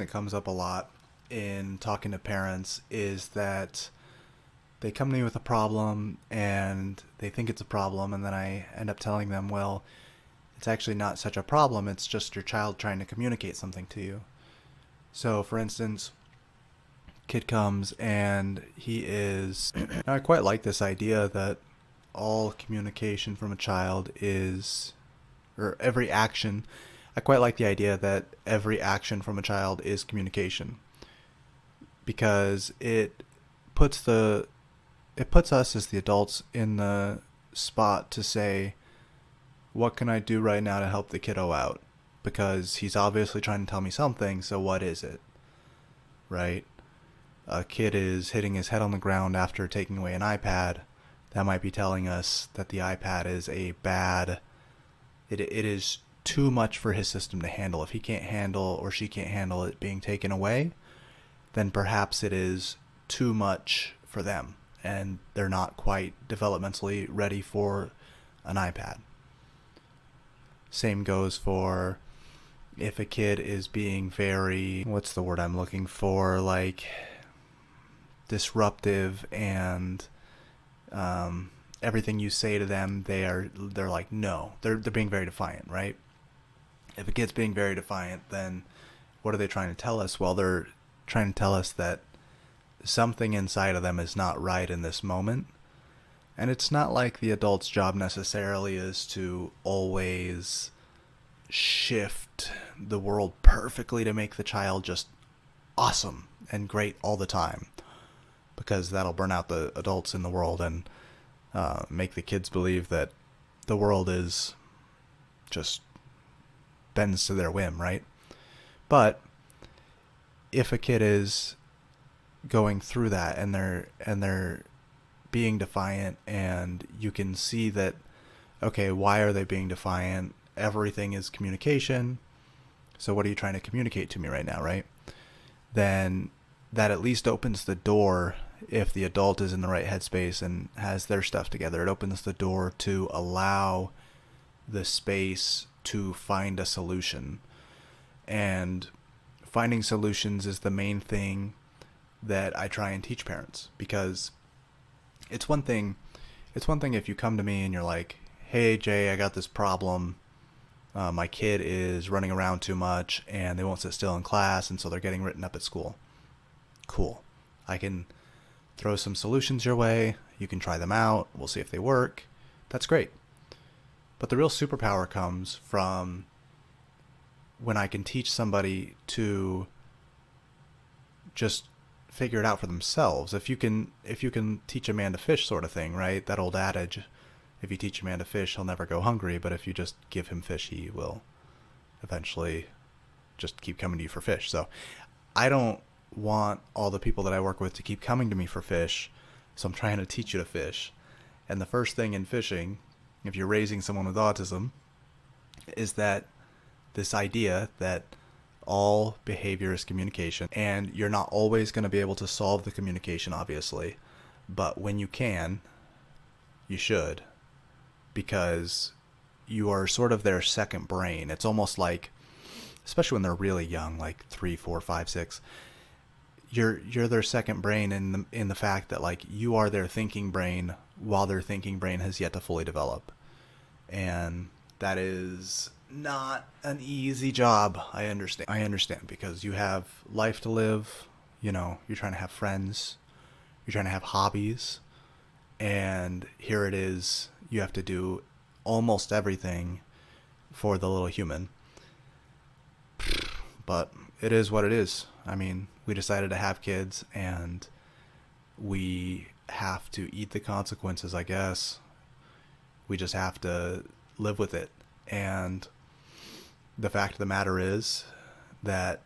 that comes up a lot in talking to parents is that they come to me with a problem and they think it's a problem, and then I end up telling them, well, it's actually not such a problem, it's just your child trying to communicate something to you. So, for instance, kid comes and he is now I quite like this idea that all communication from a child is, or every action, I quite like the idea that every action from a child is communication, because it puts us as the adults in the spot to say, what can I do right now to help the kiddo out? Because he's obviously trying to tell me something, so what is it? Right? A kid is hitting his head on the ground after taking away an iPad. That might be telling us that the iPad is it is too much for his system to handle. If he can't handle, or she can't handle it being taken away, then perhaps it is too much for them and they're not quite developmentally ready for an iPad. Same goes for if a kid is being very, what's the word I'm looking for, like disruptive, and everything you say to them, they're like no. They're being very defiant, right? If a kid's being very defiant, then what are they trying to tell us? Well, they're trying to tell us that something inside of them is not right in this moment. And it's not like the adult's job necessarily is to always shift the world perfectly to make the child just awesome and great all the time, because that'll burn out the adults in the world and make the kids believe that the world is just bends to their whim, right? But if a kid is going through that and they're being defiant, and you can see that, okay, why are they being defiant? Everything is communication. So what are you trying to communicate to me right now, right? Then that at least opens the door, if the adult is in the right headspace and has their stuff together, it opens the door to allow the space to find a solution. And finding solutions is the main thing that I try and teach parents, because it's one thing if you come to me and you're like, hey Jay, I got this problem. My kid is running around too much and they won't sit still in class, and so they're getting written up at school. Cool. I can throw some solutions your way. You can try them out. We'll see if they work. That's great. But the real superpower comes from when I can teach somebody to just figure it out for themselves. If you can teach a man to fish, sort of thing, right? That old adage, if you teach a man to fish, he'll never go hungry, but if you just give him fish, he will eventually just keep coming to you for fish. So I don't want all the people that I work with to keep coming to me for fish, so I'm trying to teach you to fish. And the first thing in fishing, if you're raising someone with autism, is that this idea that all behavior is communication, and you're not always going to be able to solve the communication, obviously, but when you can, you should, because you are sort of their second brain. It's almost like, especially when they're really young, like 3, 4, 5, 6, you're their second brain in the fact that, like, you are their thinking brain while their thinking brain has yet to fully develop. And that is not an easy job. I understand, because you have life to live, you're trying to have friends, you're trying to have hobbies, and here it is, you have to do almost everything for the little human. But it is what it is. I mean, we decided to have kids, and we have to eat the consequences, I guess. We just have to live with it. And the fact of the matter is that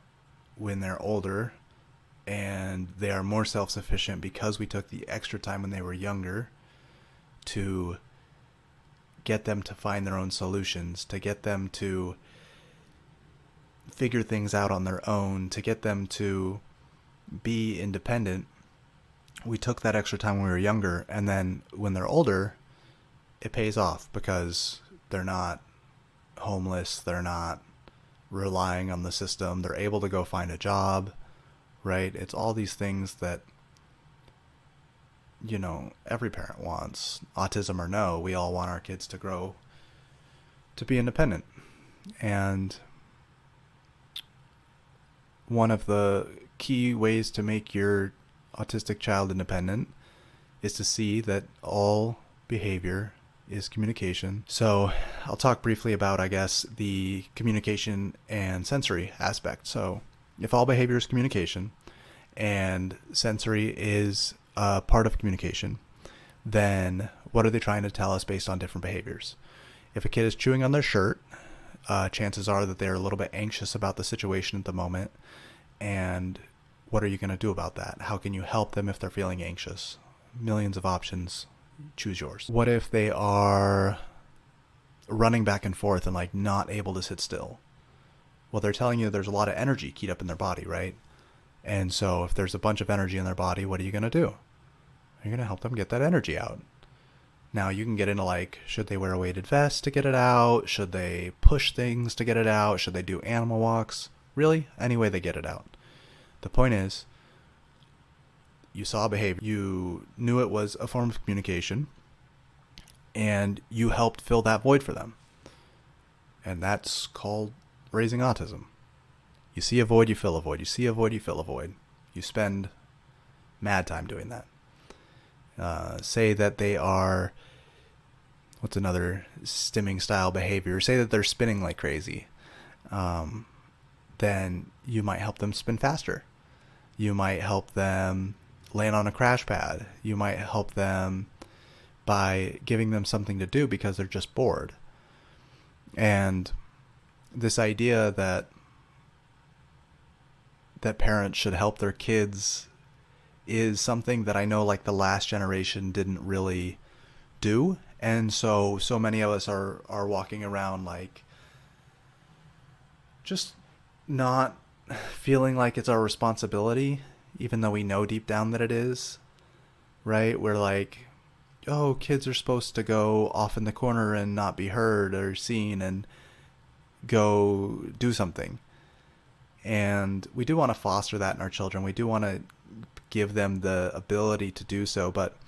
when they're older and they are more self-sufficient, because we took the extra time when they were younger to get them to find their own solutions, to get them to figure things out on their own, to get them to be independent, we took that extra time when we were younger, and then when they're older, it pays off, because they're not homeless, they're not relying on the system. They're able to go find a job, right? It's all these things that, every parent wants. Autism or no, we all want our kids to grow to be independent. And one of the key ways to make your autistic child independent is to see that all behavior is communication. So I'll talk briefly about, I guess, the communication and sensory aspect. So if all behavior is communication and sensory is a part of communication, then what are they trying to tell us based on different behaviors? If a kid is chewing on their shirt, chances are that they're a little bit anxious about the situation at the moment. And what are you going to do about that? How can you help them if they're feeling anxious? Millions of options. Choose yours. What if they are running back and forth and like not able to sit still? Well, they're telling you there's a lot of energy keyed up in their body, right? And so if there's a bunch of energy in their body, what are you going to do? You're going to help them get that energy out. Now you can get into like, should they wear a weighted vest to get it out? Should they push things to get it out? Should they do animal walks? Really? Any way they get it out. The point is, you saw behavior, you knew it was a form of communication, and you helped fill that void for them. And that's called raising autism. You see a void, you fill a void. You see a void, you fill a void. You spend mad time doing that. Say that they are, what's another stimming style behavior? Say that they're spinning like crazy. Then you might help them spin faster. You might help them land on a crash pad. You might help them by giving them something to do because they're just bored. And this idea that parents should help their kids is something that I know like the last generation didn't really do. And so many of us are walking around like just not feeling like it's our responsibility, even though we know deep down that it is, right? We're like, oh, kids are supposed to go off in the corner and not be heard or seen and go do something. And we do want to foster that in our children. We do want to give them the ability to do so. But